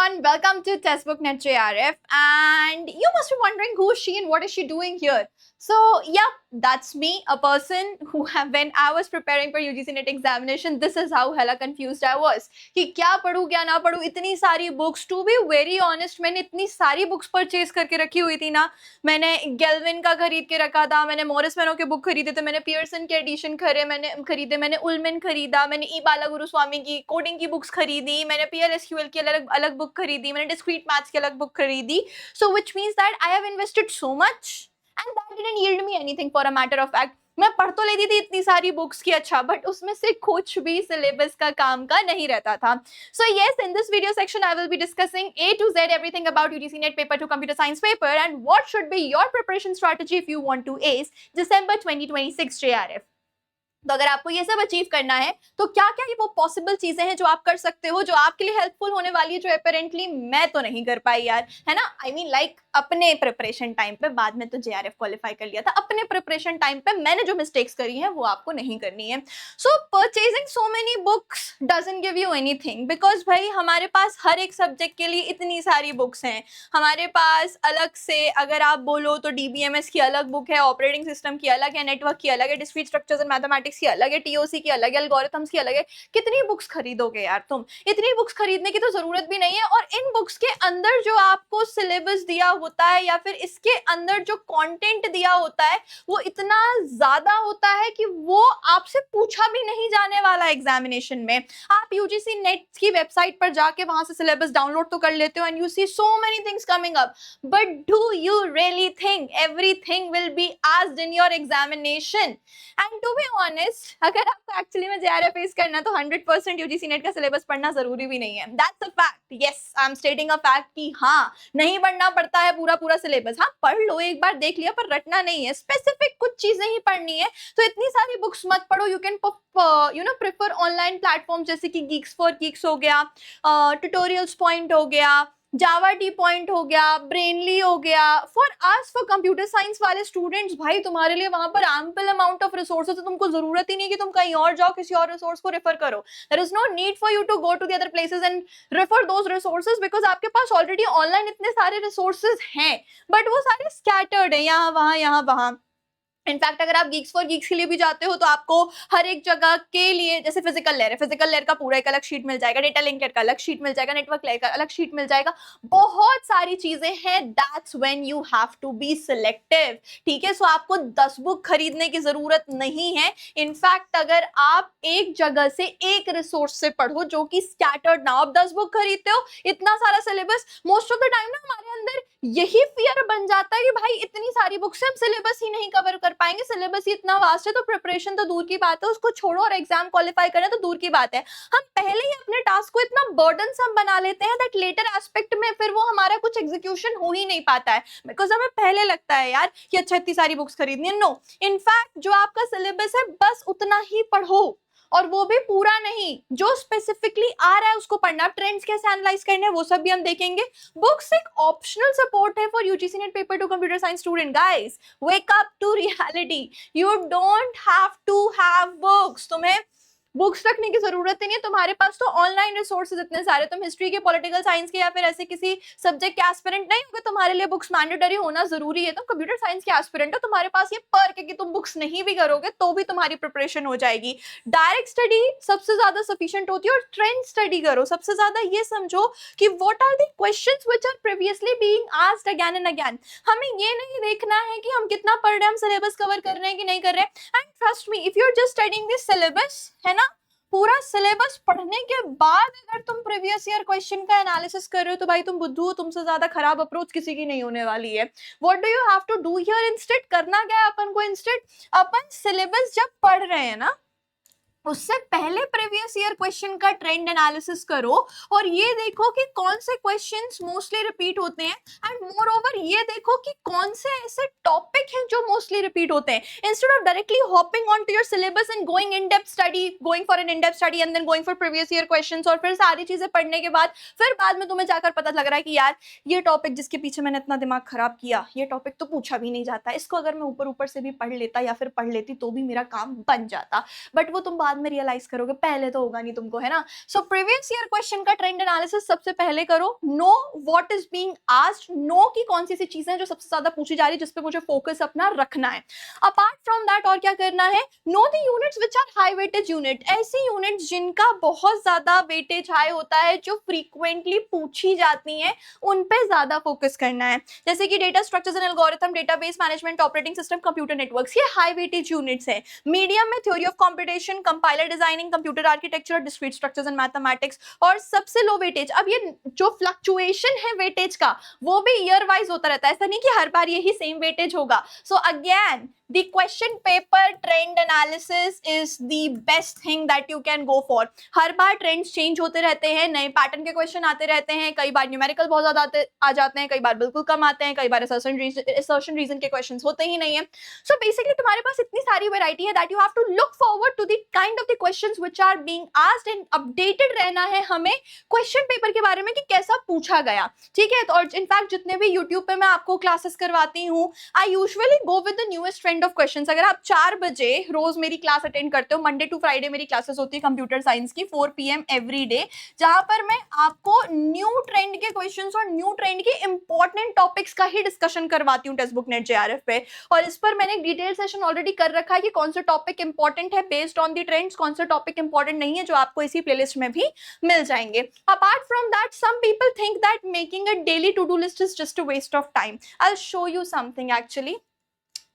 everyone, welcome to Textbook.net JRF, and you must be wondering who is she and what is she doing here. So yeah, that's me, a person who when I was preparing for UGC NET examination, this is how hella confused I was कि क्या पढूं क्या ना पढूं, इतनी सारी books. To be very honest, मैंने इतनी सारी books purchase करके रखी हुई थी ना. मैंने गेल्विन का खरीद के रखा था, मैंने मॉरिस मैनो के बुक खरीदे थे, मैंने पियर्सन के एडिशन खरीदे, मैंने उलमेन खरीदा, मैंने ई बाला गुरुस्वामी की कोडिंग की बुक्स खरीदी, मैंने PLSQL की अलग बुक खरीदी, मैंने डिस्क्रीट मैथ्स की अलग बुक खरीदी. So which means that I have invested so much and that didn't yield me anything for a matter of fact. मैं पढ़ तो लेती थी इतनी सारी बुक्स की, अच्छा, बट उसमें से कुछ भी सिलेबस का काम का नहीं रहता था. So yes, in this video section I will be discussing A to Z everything about UGC NET paper to computer science paper and what should be your preparation strategy if you want to ace December 2026 JRF. तो अगर आपको ये सब achieve करना है तो क्या क्या ये वो पॉसिबल चीजें हैं जो आप कर सकते हो, जो आपके लिए हेल्पफुल होने वाली है, जो अपेरेंटली मैं तो नहीं कर पाई यार, है ना. आई मीन लाइक अपने प्रिपरेशन टाइम पे, बाद में तो JRF क्वालिफाई कर लिया था, अपने प्रिपरेशन टाइम पे मैंने जो मिस्टेक्स करी हैं वो आपको नहीं करनी है. So purchasing so many books doesn't give you anything, because भाई हमारे पास हर एक सब्जेक्ट के लिए इतनी सारी बुक्स हैं. हमारे पास अलग से अगर आप बोलो तो DBMS की अलग बुक है, ऑपरेटिंग सिस्टम की अलग है, नेटवर्क की अलग है, डिस्क्रीट स्ट्रक्चर्स एंड मैथमेटिक्स की अलग है, TOC की अलग है, एल्गोरिथम्स की अलग है. कितनी बुक्स खरीदोगे यार तुम? इतनी बुक्स खरीदने की तो जरूरत भी नहीं है. और इन बुक्स के अंदर जो आपको सिलेबस दिया होता है या फिर इसके अंदर जो कंटेंट दिया होता है वो इतना ज्यादा होता है कि वो आपसे पूछा भी नहीं जाने वाला एग्जामिनेशन में. आप UGC नेट की वेबसाइट पर जाके वहां से सिलेबस डाउनलोड तो कर लेते हो and you see so many things coming up, but do you really think everything will be asked in your examination? And to be honest, अगर आपको एक्चुअली में JRF फेस करना है तो 100% UGC नेट का सिलेबस पढ़ना जरूरी भी नहीं है. That's a fact. Yes, I am स्टेटिंग a fact कि हाँ, नहीं पढ़ना पड़ता है पूरा सिलेबस. हाँ, पढ़ लो, एक बार देख लिया, पर रटना नहीं है. स्पेसिफिक कुछ चीजें ही पढ़नी है. तो इतनी सारी बुक्स मत पढ़ो. You can prefer online platform जैसे कि Geeks for Geeks हो गया, ट्यूटोरियल्स पॉइंट हो गया, जावा टी पॉइंट हो गया, ब्रेनली हो गया. फॉर कंप्यूटर साइंस वाले स्टूडेंट्स, भाई तुम्हारे लिए वहां पर एम्पल अमाउंट ऑफ रिसोर्सेज है. तुमको जरूरत ही नहीं कि तुम कहीं और जाओ, किसी और रिसोर्स को रेफर करो. There is no need for you to go to the other places and refer those resources, because आपके पास ऑलरेडी ऑनलाइन इतने सारे रिसोर्सेज हैं, बट वो सारे स्कैटर्ड है यहाँ वहां. इनफैक्ट अगर आप Geeks for Geeks के लिए भी जाते हो तो आपको हर एक जगह के लिए, जैसे फिजिकल लेयर है, फिजिकल लेयर का पूरा एक अलग शीट मिल जाएगा, डेटा लिंकेड का अलग शीट मिल जाएगा, नेटवर्क लेयर का अलग शीट मिल जाएगा. बहुत सारी चीजें हैं. That's when you have to be selective. ठीक है, सो आपको 10 बुक खरीदने की जरूरत नहीं है. इनफैक्ट अगर आप एक जगह से एक रिसोर्स से पढ़ो जो कि स्कैटर्ड ना, आप 10 बुक खरीदते हो, इतना सारा syllabus, most of the time ना हमारे अंदर यही फियर बन जाता है कि भाई इतनी सारी बुक्स से हम सिलेबस ही नहीं कवर कर पाएंगे, सिलेबस ही इतना वास्ट है, तो प्रिपरेशन तो दूर की बात है, उसको छोड़ो और एग्जाम क्वालिफाई करना तो दूर की बात है. हम पहले ही अपने टास्क को इतना बर्डनसम बना लेते हैं दैट लेटर एस्पेक्ट में फिर वो हमारा कुछ एग्जीक्यूशन हो ही नहीं पाता है, बिकॉज हमें पहले लगता है यार कि अच्छा इतनी सारी बुक्स खरीदनी है. नो, इनफैक्ट जो आपका सिलेबस है बस उतना ही पढ़ो, और वो भी पूरा नहीं, जो स्पेसिफिकली आ रहा है उसको पढ़ना. ट्रेंड्स कैसे एनालाइज करने हैं वो सब भी हम देखेंगे. बुक्स एक ऑप्शनल सपोर्ट है for UGC NET paper two computer science student. Guys, wake up to reality. You don't have to have books. तुम्हें बुक्स रखने की जरूरत ही नहीं है. तुम्हारे पास तो ऑनलाइन रिसोर्सेज इतने सारे. तुम हिस्ट्री के, पॉलिटिकल साइंस के या फिर ऐसे किसी सब्जेक्ट के एस्पिरेंट नहीं होगे, तुम्हारे लिए बुक्स मैंडेटरी होना जरूरी है. तुम कंप्यूटर साइंस के एस्पिरेंट हो, तुम्हारे पास ये पर्क है कि तुम बुक्स नहीं भी करोगे तो भी तुम्हारी प्रिपरेशन हो जाएगी. डायरेक्ट स्टडी सबसे ज्यादा सफिशिएंट होती है, और ट्रेंड स्टडी करो. सबसे ज्यादा ये समझो कि what are the questions which are previously being asked again and again. हमें ये नहीं देखना है कि हम कितना पढ़ रहे हैं, हम सिलेबस कवर कर रहे हैं कि नहीं कर रहे हैं. And trust me, if you are just studying this syllabus, है ना, पूरा सिलेबस पढ़ने के बाद अगर तुम प्रीवियस ईयर क्वेश्चन का एनालिसिस कर रहे हो तो भाई तुम बुद्धू हो. तुमसे ज्यादा खराब अप्रोच किसी की नहीं होने वाली है. What do you have to do here instead? करना क्या है अपन को? इंस्टेड अपन सिलेबस जब पढ़ रहे हैं ना, उससे पहले प्रीवियस ईयर क्वेश्चन का ट्रेंड एनालिसिस करो और ये देखो कि कौन से क्वेश्चंस मोस्टली रिपीट होते हैं. एंड मोर ओवर ये देखो कि कौन से ऐसे टॉपिक हैं जो मोस्टली रिपीट होते हैं. Instead of directly hopping on to your syllabus and going in depth study, going for an in depth study and then going for previous year questions, और फिर सारी चीजें पढ़ने के बाद फिर बाद में तुम्हें जाकर पता लग रहा है कि यार ये टॉपिक जिसके पीछे मैंने इतना दिमाग खराब किया, ये टॉपिक तो पूछा भी नहीं जाता, इसको अगर मैं ऊपर ऊपर से भी पढ़ लेता या फिर पढ़ लेती तो भी मेरा काम बन जाता. बट वो तुम बाद बाद में रियलाइज करोगे, पहले तो होगा नहीं तुमको, है ना। सो प्रीवियस ईयर क्वेश्चन का ट्रेंड एनालिसिस सबसे पहले करो, know what is being asked, know की कौन सी चीजें जो सबसे ज्यादा पूछी जा रही है, जिस पे मुझे फोकस अपना रखना है। अपार्ट फ्रॉम दैट और क्या करना है, know the units which are high weightage unit, ऐसी यूनिट्स जिनका बहुत ज्यादा वेटेज हाई होता है, जो फ्रीक्वेंटली पूछी जाती हैं, उन पे ज्यादा फोकस करना है। जैसे कि data structures and algorithm, database management, operating system, computer networks, ये हाई वेटेज यूनिट्स है। मीडियम में theory of computation, compiler designing, computer architecture, discrete structures and mathematics. और सबसे लो वेटेज, अब ये जो फ्लक्चुएशन है वेटेज का, वो भी ईयर वाइज होता रहता है, ऐसा नहीं कि हर बार यही सेम वेटेज होगा। So again the question paper trend analysis is the best thing that you can go for। Her bar trends change होते रहते हैं, नए पैटर्न के क्वेश्चन आते रहते हैं, कई बार न्यूमेरिकल बहुत ज्यादा आ जाते हैं, कई बार बिल्कुल कम आते हैं, कई बार assertion reason के क्वेश्चंस होते ही नहीं है। सो बेसिकली तुम्हारे पास इतनी सारी वैरायटी है that you have to look forward to the kind of the questions which are being asked and updated रहना है हमें क्वेश्चन पेपर के बारे में कि कैसा पूछा गया, ठीक है। तो और इनफैक्ट जितने भी यूट्यूब पे मैं आपको क्लासेस करवाती हूँ, I usually go with the newest trend of questions. अगर आप 4 बजे रोज मेरी क्लास अटेंड करते हो, मंडे टू फ्राइडे मेरी क्लासेस होती है कंप्यूटर साइंस की 4 PM एवरी डे, जहां पर मैं आपको न्यू ट्रेंड के क्वेश्चंस और न्यू ट्रेंड के इंपॉर्टेंट टॉपिक्स का ही डिस्कशन करवाती हूँ टेक्स्ट बुक नेट JRF पे। और इस पर मैंने एक डिटेल सेशन ऑलरेडी कर रखा है कि कौन सा टॉपिक इंपॉर्टेंट है बेस्ड ऑन दी ट्रेंड्स, कौन सा टॉपिक इंपॉर्टेंट नहीं है, जो आपको इसी प्लेलिस्ट में भी मिल जाएंगे। Apart from that, some people think that making a daily to do list is just a waste of time. I will show you something actually.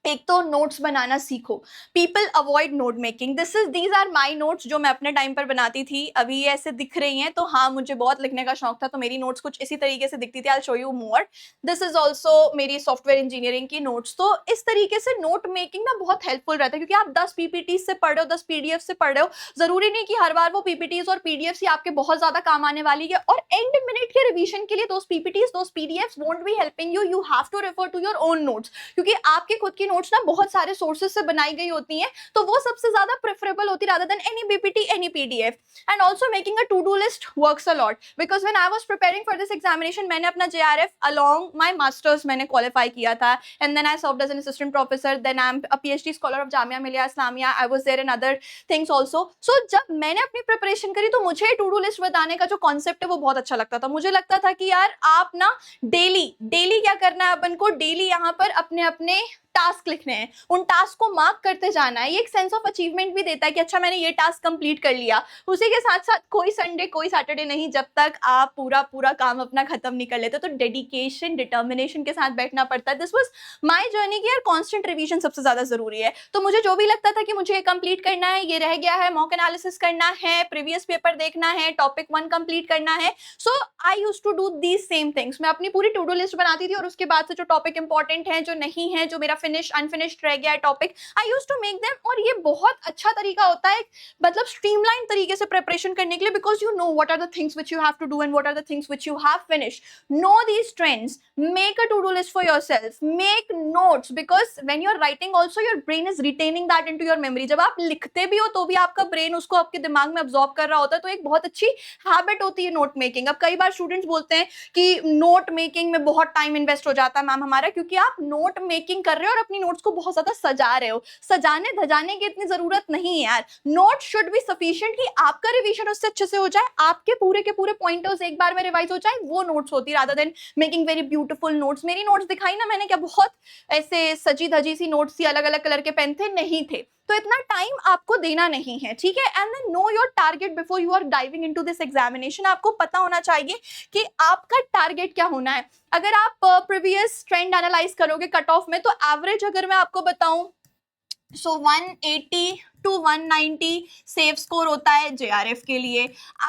एक तो नोट्स बनाना सीखो। People avoid note making, these are my notes जो मैं अपने time पर बनाती थी। अभी ये ऐसे दिख रही हैं, तो हाँ मुझे बहुत लिखने का शौक था, तो मेरी नोट्स कुछ इसी तरीके से दिखती थी। I show you more. This is also मेरी सॉफ्टवेयर इंजीनियरिंग की नोट्स। तो इस तरीके से नोट मेकिंग ना बहुत हेल्पफुल रहता है, क्योंकि आप 10 PPT से पढ़ रहे हो, 10 PDF से पढ़ रहे हो, जरूरी नहीं कि हर बार वो PPTs और PDFs ही आपके बहुत ज्यादा काम आने वाली है। और एंड मिनट के रिवीजन के लिए those PPTs, those PDFs won't be helping you, you have to refer to your own notes, क्योंकि आपके खुद की नोट्स ना बहुत सारे सोर्सेस से बनाई गई होती हैं, तो वो सबसे ज्यादा प्रेफरेबल होती rather than any BPT, any PDF। And also making a to-do list works a lot, because when I was preparing for this examination, मैंने अपना JRF along my masters मैंने qualify किया था, and then I served as an assistant professor, then I'm a PhD scholar of Jamia Millia Islamia, I was there in other things also। So जब मैंने अपनी preparation करी, तो मुझे to-do list बताने का जो कॉन्सेप्ट है वो बहुत अच्छा लगता था। मुझे लगता था कि यार आप ना डेली क्या करना है अपन को, डेली यहाँ पर अपने अपने टास्क लिखने हैं, उन टास्क को मार्क करते जाना है। ये एक सेंस ऑफ अचीवमेंट भी देता है कि अच्छा मैंने ये टास्क कंप्लीट कर लिया। उसी के साथ साथ कोई संडे कोई सैटरडे नहीं जब तक आप पूरा काम अपना खत्म नहीं कर लेते। तो डेडिकेशन डिटर्मिनेशन के साथ बैठना पड़ता है। दिस वाज माय जर्नी कि यार कांस्टेंट रिवीजन सबसे ज्यादा जरूरी है। तो मुझे जो भी लगता था कि मुझे ये कंप्लीट करना है, ये रह गया है, मॉक एनालिसिस करना है, प्रीवियस पेपर देखना है, टॉपिक 1 कंप्लीट करना है, so I used to do these same things. मैं अपनी पूरी टू डू लिस्ट बनाती थी, और उसके बाद से जो टॉपिक इंपॉर्टेंट है, जो नहीं है, जो मेरा फिनिश अनफिनिश्ड रह गया है topic, I used to make them. और ये बहुत अच्छा तरीका होता है, मतलब स्ट्रीमलाइन तरीके से प्रिपरेशन करने के लिए, because you know what are the things which you have to do and what are the things which you have finished. Know these trends, make a to do list for yourself, make notes, because when you are writing also your brain is retaining that into your memory. जब आप लिखते भी हो तो भी आपका brain उसको आपके दिमाग में अब्सॉर्ब कर रहा होता है। तो एक बहुत अच्छी हैबिट होती है नोट मेकिंग। अब कई बार स्टूडेंट्स बोलते हैं कि नोट मेकिंग में बहुत टाइम इन्वेस्ट हो जाता है मैम हमारा, क्योंकि आप नोट मेकिंग कर रहे हो और अपनी नोट्स को बहुत ज्यादा सजा रहे हो। सजाने धजाने की इतनी जरूरत नहीं है यार। नोट शुड बी सफिशिएंट कि आपका रिवीजन उससे अच्छे से हो जाए, आपके पूरे के पूरे पॉइंटर्स एक बार में रिवाइज हो जाए, वो नोट्स होती है, rather than making very beautiful notes. मेरी नोट्स दिखाई ना मैंने, क्या बहुत ऐसे सजी धजी सी नोट्स थी, अलग अलग कलर के पेन थे, नहीं थे। तो इतना टाइम आपको देना नहीं है, ठीक है। And then know your target before you are diving into this examination. आपको पता होना चाहिए कि आपका टारगेट क्या होना है। अगर आप प्रीवियस ट्रेंड एनालाइज करोगे कट ऑफ में, तो एवरेज अगर मैं आपको बताऊं, सो 180 to 190 सेफ स्कोर होता है JRF के लिए।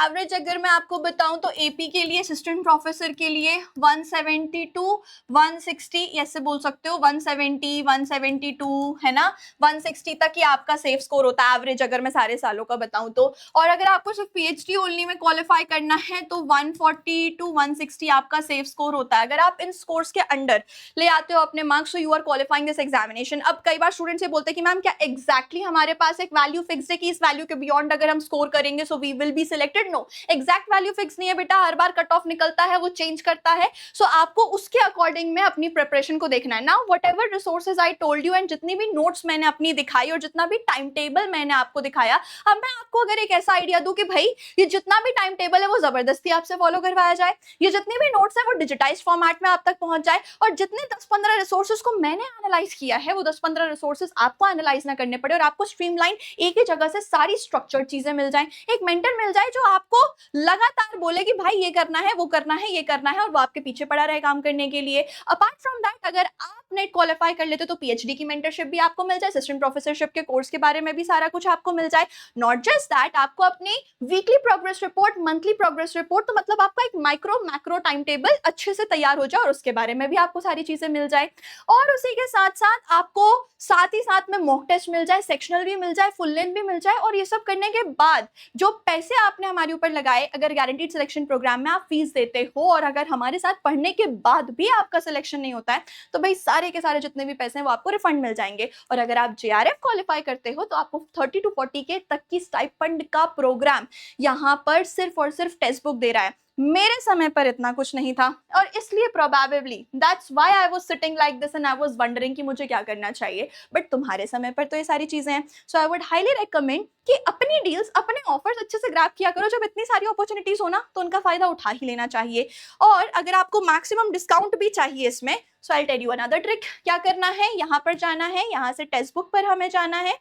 एवरेज अगर मैं आपको बताऊं तो AP के लिए, असिस्टेंट प्रोफेसर के लिए 170 to 160, ऐसे बोल सकते हो, 170 172 है ना, 160 तक ही आपका सेफ स्कोर होता है एवरेज, अगर मैं सारे सालों का बताऊं तो। और अगर आपको सिर्फ PhD ओनली में क्वालिफाई करना है तो 140 to 160 आपका सेफ स्कोर होता है। अगर आप इन स्कोर्स के अंडर ले आते हो अपने मार्क्स, तो you are qualifying this examination. अब कई बार स्टूडेंट्स ये बोलते हैं कि मैम क्या एग्जैक्टली हमारे पास पास एक वैल्यू फिक्स है कि इस वैल्यू के बियॉन्ड अगर हम स्कोर करेंगे so we will be selected? No, exact value fix नहीं है बेटा, हर बार कट ऑफ निकलता है, वो चेंज करता है। सो आपको उसके अकॉर्डिंग में अपनी प्रिपरेशन को देखना है। Now what ever resources I told you and जितनी भी नोट्स मैंने अपनी दिखाई और जितना भी टाइम टेबल मैंने आपको दिखाया, अब मैं आपको अगर एक ऐसा आइडिया दूं कि भाई ये जितना भी टाइम टेबल है वो जबरदस्ती आपसे फॉलो करवाया जाए, ये जितने भी नोट्स है वो डिजिटाइज फॉर्मेट में आप तक पहुंच जाए, और जितने 10-15 रिसोर्सेज को मैंने एनालाइज किया है वो 10-15 रिसोर्सेज आपको एनालाइज ना करने पड़े और आपको स्ट्रीमलाइन एक ही जगह से सारी स्ट्रक्चर्ड चीजें मिल जाएं, एक मेंटर मिल जाए जो आपको लगातार बोले कि भाई ये करना है, वो करना है, ये करना है, और वो आपके पीछे पड़ा रहे काम करने के लिए। अपार्ट फ्रॉम दैट, अगर आप नेट क्वालिफाई कर लेते तो पीएचडी की मेंटरशिप भी आपको मिल जाए, असिस्टेंट प्रोफेसरशिप के कोर्स के बारे में भी सारा कुछ आपको मिल जाए। नॉट जस्ट दैट, आपको अपनी weekly progress report, monthly progress report, तो मतलब आपका एक माइक्रो मैक्रो टाइम टेबल अच्छे से तैयार हो जाए और उसके बारे में भी आपको सारी चीजें मिल जाए। और उसी के साथ साथ आपको साथ ही साथ में मॉक टेस्ट मिल जाए, सेक्शनल भी मिल जाए, फुल लेंथ भी मिल जाए। और ये सब करने के बाद जो पैसे आपने हमारे ऊपर लगाए, अगर गारंटीड सिलेक्शन प्रोग्राम में आप फीस देते हो और अगर हमारे साथ पढ़ने के बाद भी आपका सिलेक्शन नहीं होता है तो भाई सारे के सारे जितने भी पैसे हैं वो आपको रिफंड मिल जाएंगे। और अगर आप जेआरएफ क्वालिफाई करते हो तो आपको 30 to 40 के तक की स्टाइपेंड का प्रोग्राम यहाँ पर सिर्फ और सिर्फ टेक्स्ट बुक दे रहा है। मेरे समय पर इतना कुछ नहीं था और इसलिए probably that's why I was sitting like this and I was wondering कि मुझे क्या करना चाहिए। बट तुम्हारे समय पर तो ये सारी चीजें हैं, सो आई वुड हाईली रेकमेंड कि अपनी डील्स, अपने ऑफर्स अच्छे से ग्रैब किया करो। जब इतनी सारी अपॉर्चुनिटीज हो ना तो उनका फायदा उठा ही लेना चाहिए। और अगर आपको मैक्सिमम डिस्काउंट भी चाहिए इसमें, so I tell you another trick. क्या करना है, यहाँ पर जाना है, यहाँ से टेक्स्ट बुक पर हमें जाना है।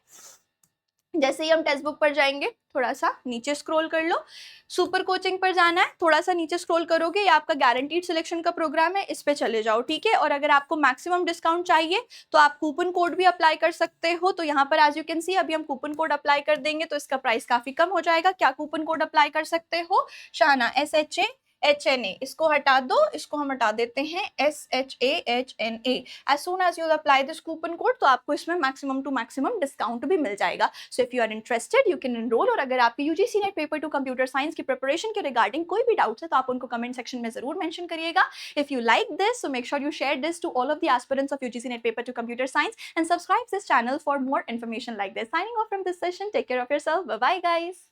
जैसे ही हम टेक्स्ट बुक पर जाएंगे थोड़ा सा नीचे स्क्रॉल कर लो, सुपर कोचिंग पर जाना है, थोड़ा सा नीचे स्क्रॉल करोगे, ये आपका गारंटीड सिलेक्शन का प्रोग्राम है, इस पे चले जाओ, ठीक है। और अगर आपको मैक्सिमम डिस्काउंट चाहिए तो आप कूपन कोड भी अप्लाई कर सकते हो। तो यहाँ पर एज यू कैन सी अभी हम कूपन कोड अप्लाई कर देंगे तो इसका प्राइस काफी कम हो जाएगा। क्या कूपन कोड अप्लाई कर सकते हो? शाना, SHAHNA, इसको हटा दो, इसको हम हटा देते हैं SHAHNA। As soon as you apply this coupon code तो आपको इसमें मैक्सिमम टू मैक्सिमम डिस्काउंट भी मिल जाएगा। So if you are interested you can enroll. और अगर आपकी UGC NET paper two computer science की प्रिपरेशन के रिगार्डिंग कोई भी डाउट्स है तो आप उनको कमेंट सेक्शन में जरूर मेंशन करिएगा। If you like this so make sure you share this to all of the aspirants of UGC NET paper two computer science and subscribe this channel for more information like this. Signing off from this session. Take care of yourself. Bye bye guys.